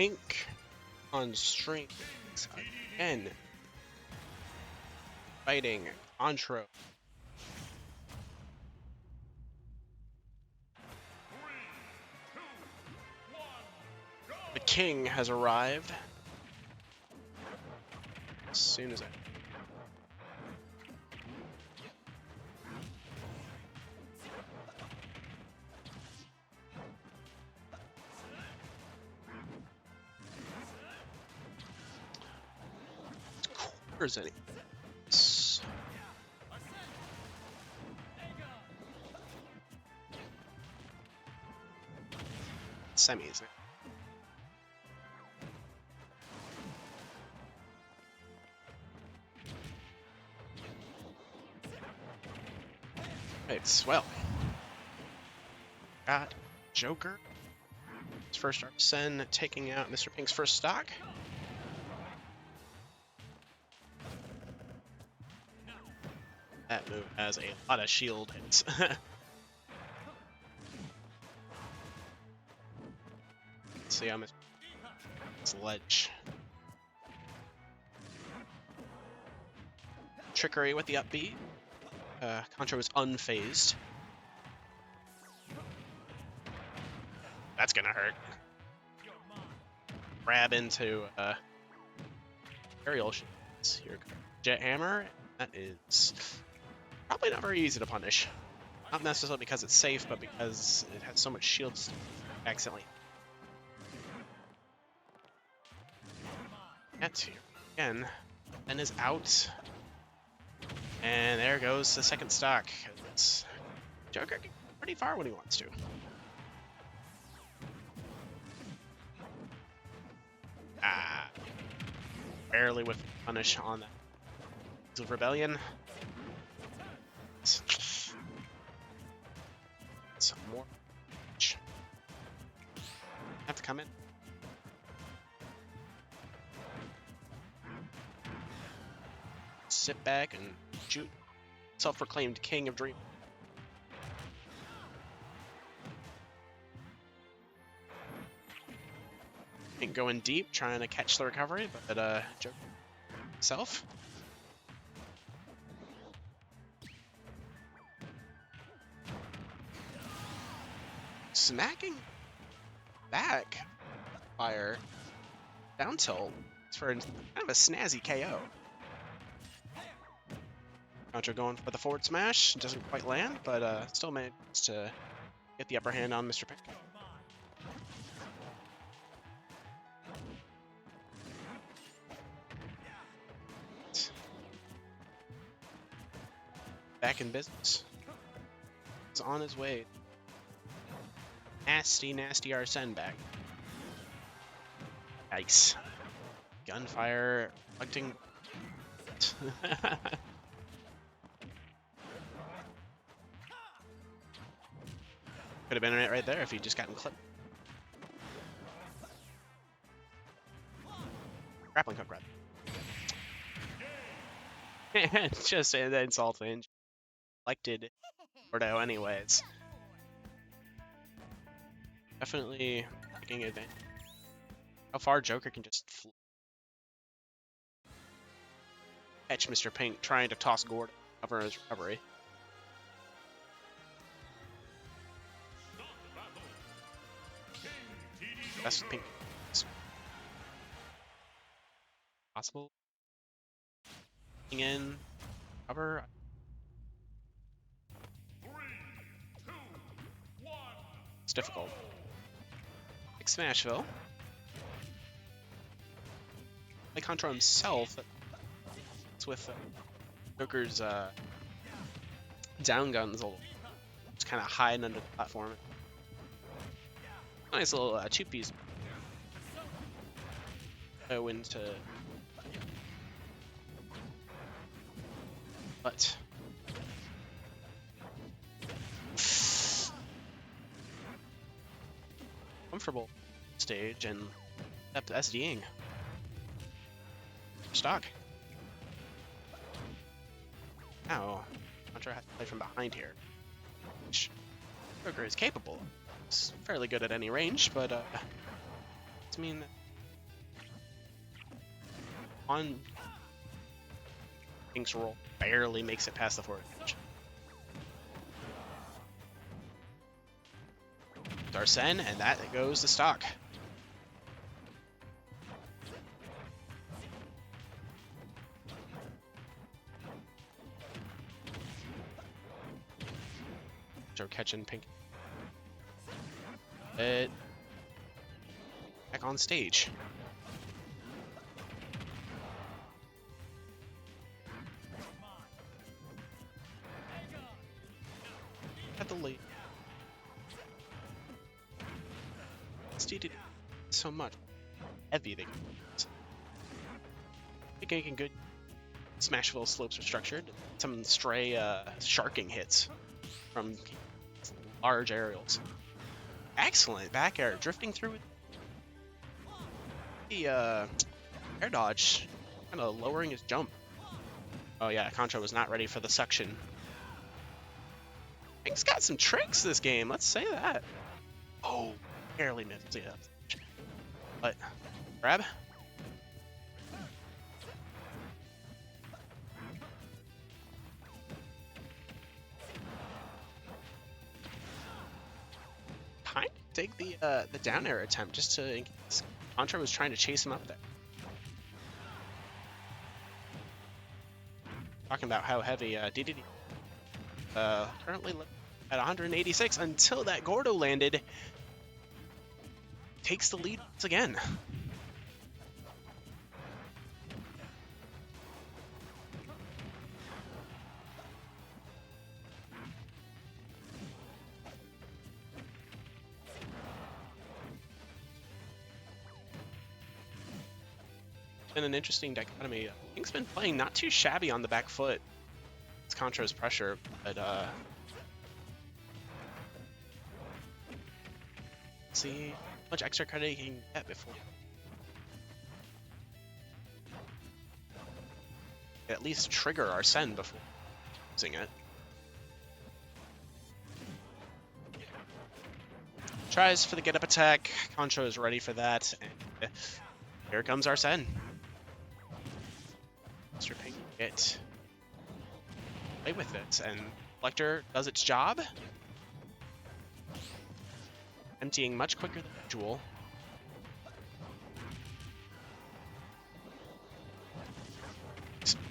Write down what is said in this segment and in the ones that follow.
Pink on strength again. Fighting Contro. The king has arrived. As soon as I... Where's any? Semis. It's well. Got Joker. His first Arsene taking out Mr. Pink's first stock. That move has a lot of shield hits. Let's see how much ledge. Trickery with the upbeat. Contro is unfazed. That's gonna hurt. Grab into aerial shots. Here, Jet Hammer. That is probably not very easy to punish. Not necessarily because it's safe, but because it has so much shields accidentally. That's here again. Then is out. And there goes the second stock. Joker can go pretty far when he wants to. Barely with punish on that. Of Rebellion. Some more. Have to come in. Sit back and shoot. Self-proclaimed King of Dream. Ain't going deep, trying to catch the recovery, but Joker himself. Smacking back fire down tilt for kind of a snazzy KO. Contro going for the forward smash, doesn't quite land, but still manages to get the upper hand on Mr. Pink. Back in business. He's on his way. Nasty, nasty Arsene back. Nice. Gunfire, reflecting. Could have been it right there if he'd just gotten clipped. Grappling hook, rather. Just an insult to injury. Elected Bordeaux anyways. Definitely taking advantage. How far Joker can just catch Mr. Pink trying to toss Gordon cover his recovery. Best Pink possible. In cover. It's difficult. Like Smashville. Like Contro himself. It's with Joker's down guns. It's kind of hiding under the platform. Nice little cheap piece. Go into. But. Comfortable stage and up to SDing. Stock. Now, Contro has to play from behind here, which Joker is capable. He's fairly good at any range, but does mean that on Pink's roll. Barely makes it past the forward edge. Darsen, and that goes to stock. Joe catching Pink. Back on stage. At the lead. Dedede so much heavy they making good Smashville slopes are structured. Some stray sharking hits from large aerials. Excellent back air drifting through the air dodge, kind of lowering his jump. Oh yeah, Contro was not ready for the suction. He's got some tricks this game, let's say that. Oh, barely missed, yeah. But grab. Kind of take the down air attempt just to, in case Contro was trying to chase him up there. Talking about how heavy Dedede currently at 186 until that Gordo landed. Takes the lead once again. Been an interesting dichotomy. Pink's been playing not too shabby on the back foot. It's Contro's pressure, but see how much extra credit he can get before at least trigger our send before using it. Tries for the get up attack. Contro is ready for that, and here comes our send. Mr. Pink get play with it, and Reflector does its job. Emptying much quicker than usual.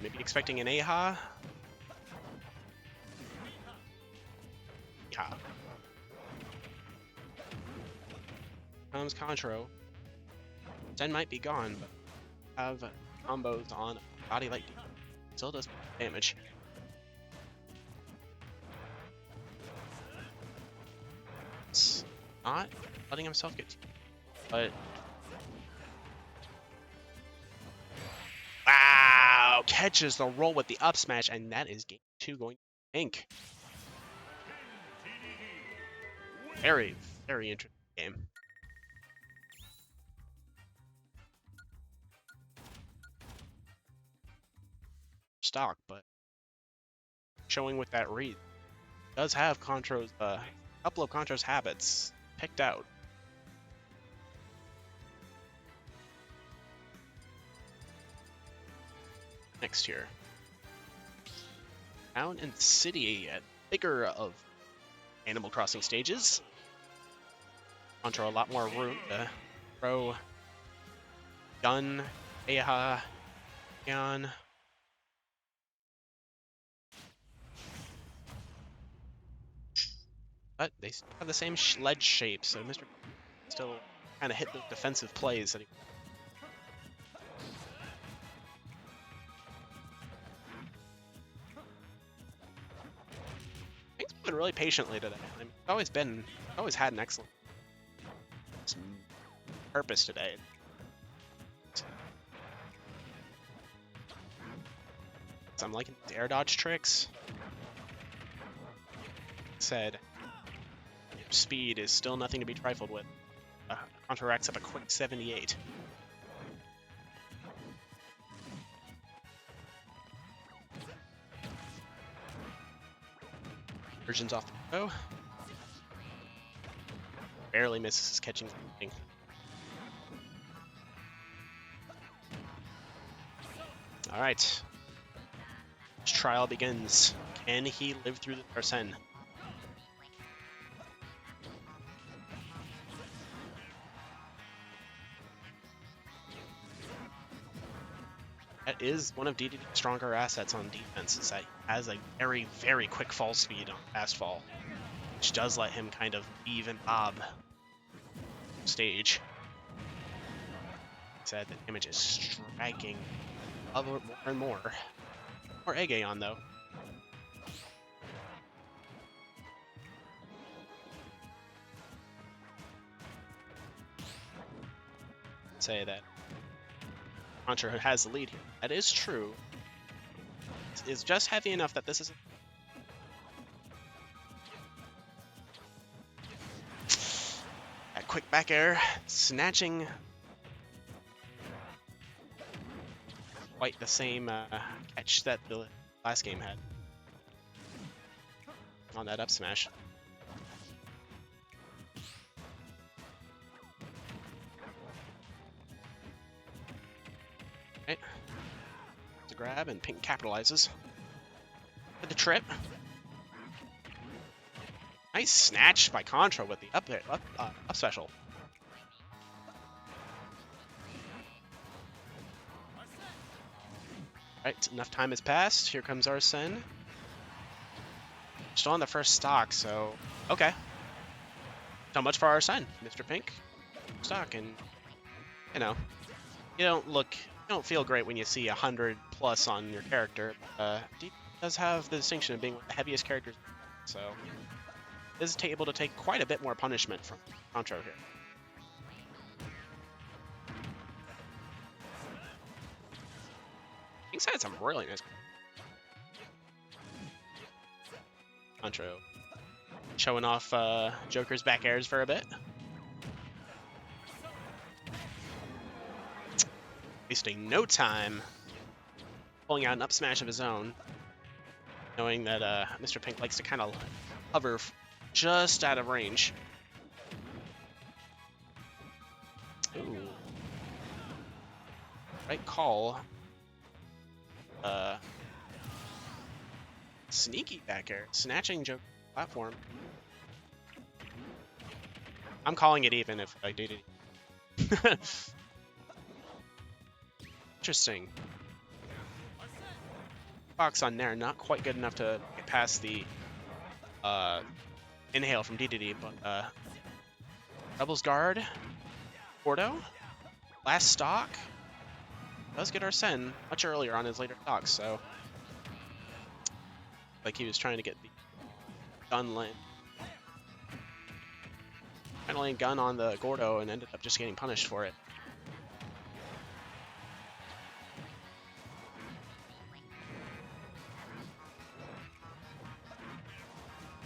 Maybe expecting an AHA. Yeah. Comes Contro. Zen might be gone, but have combos on body like still does damage. It's not letting himself get, but wow, catches the roll with the up smash, and that is game 2 going to Pink. Very, very interesting game. Stock, but showing with that read does have Contro's couple of Contro's habits picked out. Next here, Town and City, at bigger of Animal Crossing stages. Contro a lot more room to throw gun, AHA, Yan. But they still have the same ledge shape, so Mr. still kind of hit the defensive plays that he... Pink's been really patiently today. I mean, always had an excellent purpose today. So I'm liking the air dodge tricks. Said, speed is still nothing to be trifled with. Contro racks up a quick 78. Versions off the go. Barely misses catching something. All right. This trial begins. Can he live through the Arsene? That is one of Dedede's stronger assets on defense, is that he has a very, very quick fall speed on fast fall, which does let him kind of weave and bob stage. Said the damage is striking more and more. More Ege on though. Say that Contro has the lead here. That is true. It's just heavy enough that this is that quick back air, snatching quite the same catch that the last game had on that up smash. Right. To grab, and Pink capitalizes with the trip. Nice snatch by Contro with the up special. Right, enough time has passed. Here comes Arsene. Still on the first stock, so okay. So much for Arsene, Mr. Pink. Stock, and you know, you don't feel great when you see 100 plus on your character. Dedede does have the distinction of being one of the heaviest characters, so is able to take quite a bit more punishment from Contro here. Pink's had some really nice. Contro showing off Joker's back airs for a bit. Wasting no time pulling out an up smash of his own, knowing that Mr. Pink likes to kind of hover just out of range. Ooh. Right call. Sneaky back air, snatching Joker platform. I'm calling it even if I did it. Interesting. Box on there, not quite good enough to get past the inhale from Dedede, but Rebel's Guard, Porto, last stock, does get Arsene much earlier on his later stocks, so like he was trying to get the gun land. Finally gun on the Gordo and ended up just getting punished for it.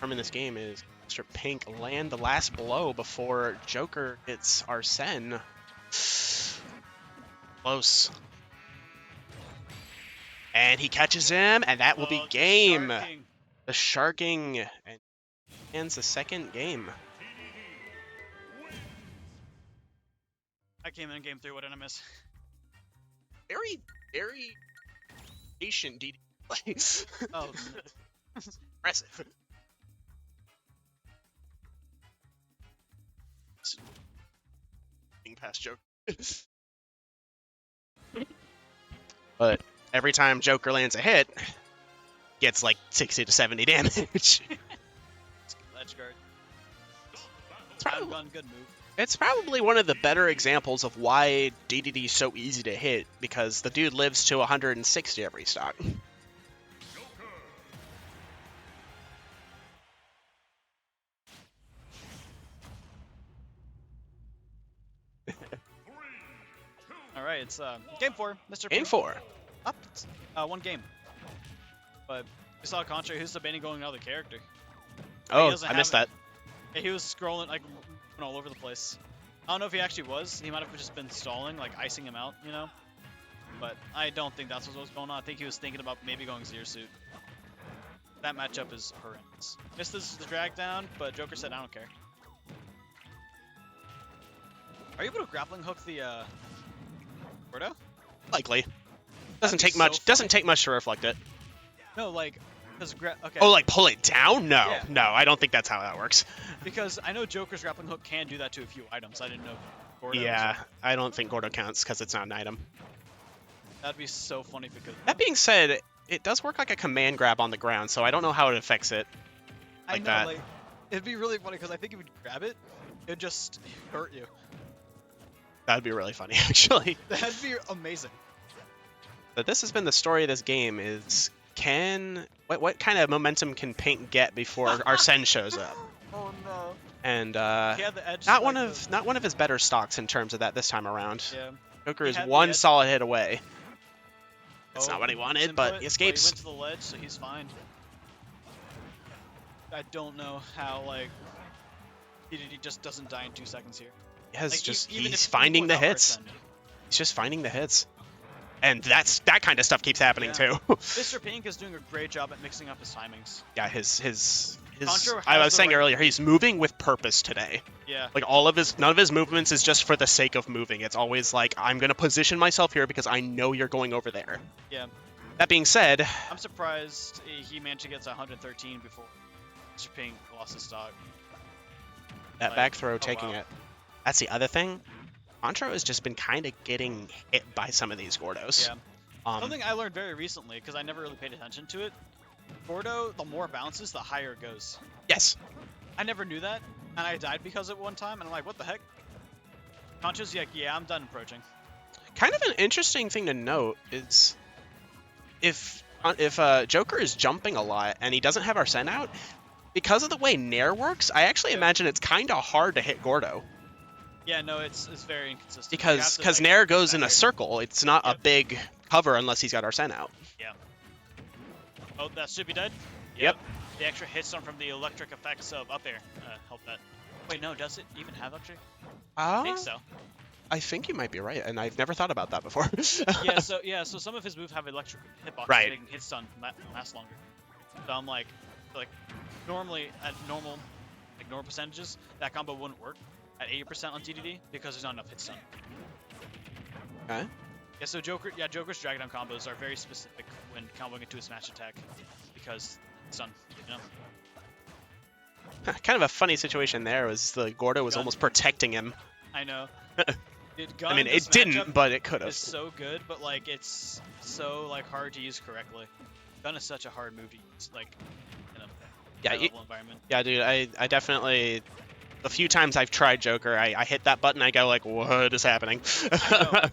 In this game is Mr. Pink land the last blow before Joker hits Arsene. Close. And he catches him, and that will be game. The sharking and ends the second game. I came in game 3. What did I miss? Very, very patient Dedede. Oh, impressive. Past Joker. But every time Joker lands a hit, gets like 60 to 70 damage. Ledge guard. Good move. It's probably one of the better examples of why Dedede is so easy to hit, because the dude lives to 160 every stock. All right, it's game 4, Mr. Game 4. Up, one game. But we saw Contro, who's debating going another character. Oh, I missed that. Yeah, he was scrolling, like, all over the place. I don't know if he actually was. He might have just been stalling, like, icing him out, you know? But I don't think that's what was going on. I think he was thinking about maybe going Zero Suit. That matchup is horrendous. Missed the drag down, but Joker said, I don't care. Are you able to grappling hook the Gordo? Likely. Doesn't That'd be take so much. funny. Doesn't take much to reflect it. No, like, because okay. Oh, like pull it down? No, Yeah. no, I don't think that's how that works. Because I know Joker's grappling hook can do that to a few items. I didn't know. Gordo was Yeah, one. I don't think Gordo counts because it's not an item. That'd be so funny if it could. That being said, it does work like a command grab on the ground, so I don't know how it affects it. I like know, that. like, it'd be really funny because I think if you grab it, it'd just hurt you. That'd be really funny, actually. That'd be amazing. But this has been the story of this game: is what kind of momentum can Pink get before Arsene shows up? Oh no. And He had the edge. not like one of his better stocks in terms of that this time around. Yeah. Joker He is had the one edge. solid hit away. That's Oh, not what he wanted, didn't but do it, he escapes. he went to the ledge, so he's fine. I don't know how, like, he just doesn't die in 2 seconds here. He has Like, just even he's if finding the without hits. Arsene. He's just finding the hits. And that kind of stuff keeps happening Yeah. too. Mr. Pink is doing a great job at mixing up his timings. Yeah, his Contro I has was the saying right- earlier, he's moving with purpose today. Yeah. Like none of his movements is just for the sake of moving. It's always like, I'm gonna position myself here because I know you're going over there. Yeah. That being said, I'm surprised he managed to get to 113 before Mr. Pink lost his stock. that Like, back throw oh, taking wow. it. That's the other thing. Contro has just been kind of getting hit by some of these Gordos. Yeah. Something I learned very recently, because I never really paid attention to it. Gordo, the more it bounces, the higher it goes. Yes. I never knew that, and I died because of it one time, and I'm like, what the heck? Contro's like, yeah, I'm done approaching. Kind of an interesting thing to note is if Joker is jumping a lot and he doesn't have Arsene out, because of the way Nair works, I actually Yeah. imagine it's kind of hard to hit Gordo. Yeah, no, it's very inconsistent. You have Because to, like, Nair goes in a back it. circle. It's not a Yep. big cover unless he's got Arsene out. Oh, that should be dead? Yep. The extra hit stun from the electric effects of up air help that. Wait, no, does it even have electric? I think so. I think you might be right, and I've never thought about that before. So some of his moves have electric hitboxes, Right. making hit stun last longer. So I'm like normally at normal percentages, that combo wouldn't work at 80% on DDD because there's not enough hit stun. Okay. Yeah, so Joker's Dragon Down combos are very specific when comboing into a smash attack because stun, you know. Kind of a funny situation there was the Gordo was Gun. almost protecting him. I know. I mean, it didn't, but it could have. It's so good, but like it's so like hard to use correctly. Gun is such a hard move to use, like in a high-level environment. Yeah, dude, I definitely. The few times I've tried Joker, I hit that button, I go like, what is happening? I know.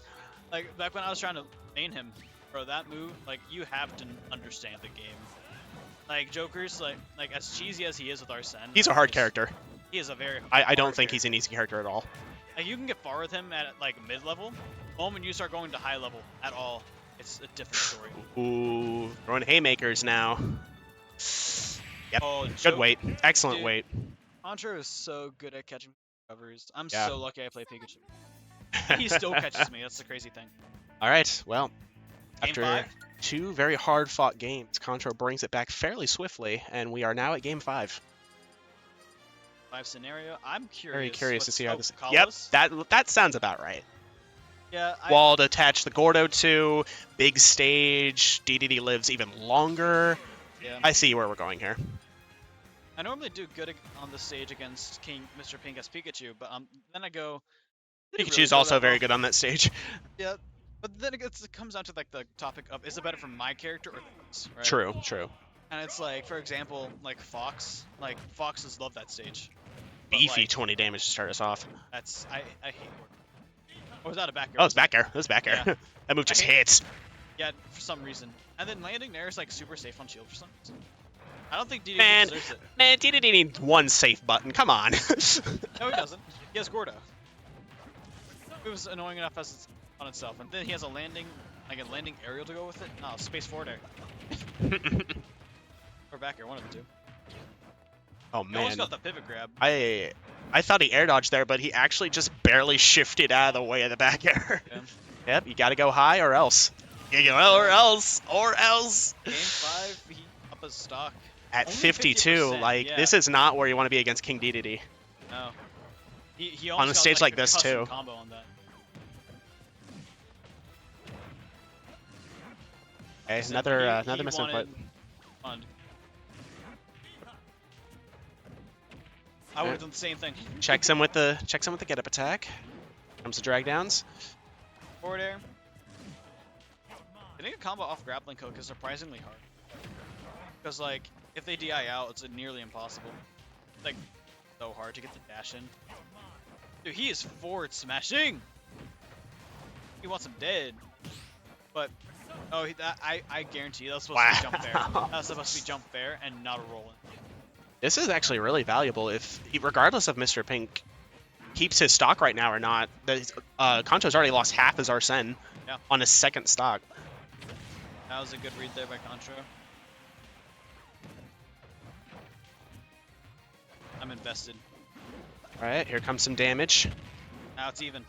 Like back when I was trying to main him, bro, that move, like you have to understand the game. Like Joker's like as cheesy as he is with Arsene. He's a hard character. He is a very. I don't hard think he's an easy character at all. Like you can get far with him at like mid level. The moment you start going to high level at all, it's a different story. Ooh, throwing haymakers now. Yep. Oh, Good weight. Excellent Dude. weight. Contro is so good at catching covers. I'm Yeah. so lucky I play Pikachu. He still catches me. That's the crazy thing. All right. Well, Game after 5? 2 very hard-fought games, Contro brings it back fairly swiftly, and we are now at Game 5. 5 scenario. I'm curious. Very curious to see how this. Kalos? Yep, that sounds about right. Yeah. Wall to attach the Gordo to, big stage, DDD lives even longer. Yeah. I see where we're going here. I normally do good on the stage against Mr. Pink as Pikachu, but then I go. did he really Pikachu's go also that very well? good on that stage. Yeah, but then it comes down to like the topic of is it better for my character or theirs, right? True, true. And it's like, for example, like Fox. Like Foxes love that stage. But, Beefy like, 20 damage to start us off. That's I hate. Or was that a back air? Oh, it's back air. That's back air. Yeah. That move just I hate- hits. Yeah, for some reason. And then landing there is like super safe on shield for some reason. I don't think DDD Man, deserves it. man, DDD needs one safe button. Come on. No, he doesn't. He has Gordo. It was annoying enough as it's on itself, and then he has a landing aerial to go with it. No, space forward air or back air, one of the two. Oh He almost man, got the pivot grab. I thought he air dodged there, but he actually just barely shifted out of the way of the back air. Yeah. Yep, you got to go high or else. You go or else. Game 5, he up his stock. At Only 52, 50%, like yeah. this is not where you want to be against King DDD. No. He On a almost got, stage like a this, custom too. Combo on that. Okay, Listen, another he misinput. wanted fun. I would have done the same thing. Checks him with the get up attack. Comes the drag downs. Forward air. Getting a combo off grappling hook is surprisingly hard. Because, like, if they DI out, it's nearly impossible. Like, so hard to get the dash in. Dude, he is forward smashing! He wants him dead. But, oh, I guarantee that's supposed to be jump fair. That's supposed to be jump fair and not a roll-in. This is actually really valuable if, regardless of Mr. Pink keeps his stock right now or not. Contro's already lost half his Arsene on his second stock. That was a good read there by Contro. I'm invested. All right, here comes some damage. Now it's even.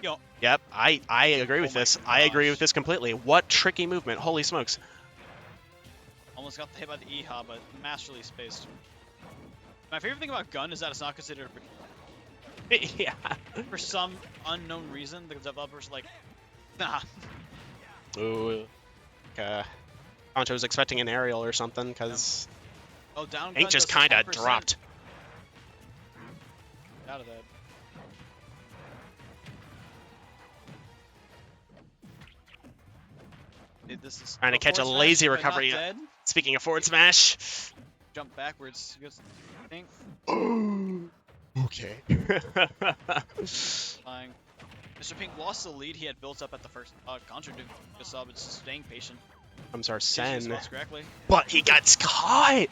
Yo. Yep, I agree with this. I agree with this completely. What tricky movement. Holy smokes. Almost got hit by the EHA, but masterly spaced. My favorite thing about gun is that it's not considered a Yeah. for some unknown reason, the developers are like, nah. Ooh. Contro was expecting an aerial or something, because Oh, down Pink gun just does kind of 10%. dropped. Out of that. Dude, this is Trying to catch a forward lazy smash, but recovery. not dead. Speaking of forward smash. Jump backwards. He goes, I think. Okay. Flying. Mr. Pink lost the lead he had built up at the first. Contro did good job. It's staying patient. Comes Did Arsene. his spots correctly. But he got caught!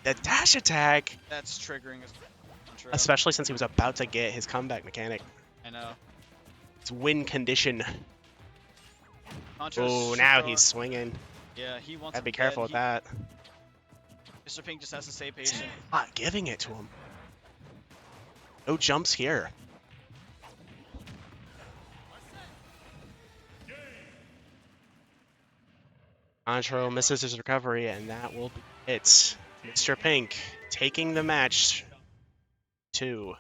The dash attack! That's triggering his Contro. Especially since he was about to get his comeback mechanic. I know. It's win condition. Contro's Oh, now super- he's swinging. Yeah, he wants. Gotta be him careful dead. with that. Mr. Pink just has to stay patient. Not giving it to him. No jumps here. Contro misses his recovery, and that will be it. Mr. Pink taking the match 2.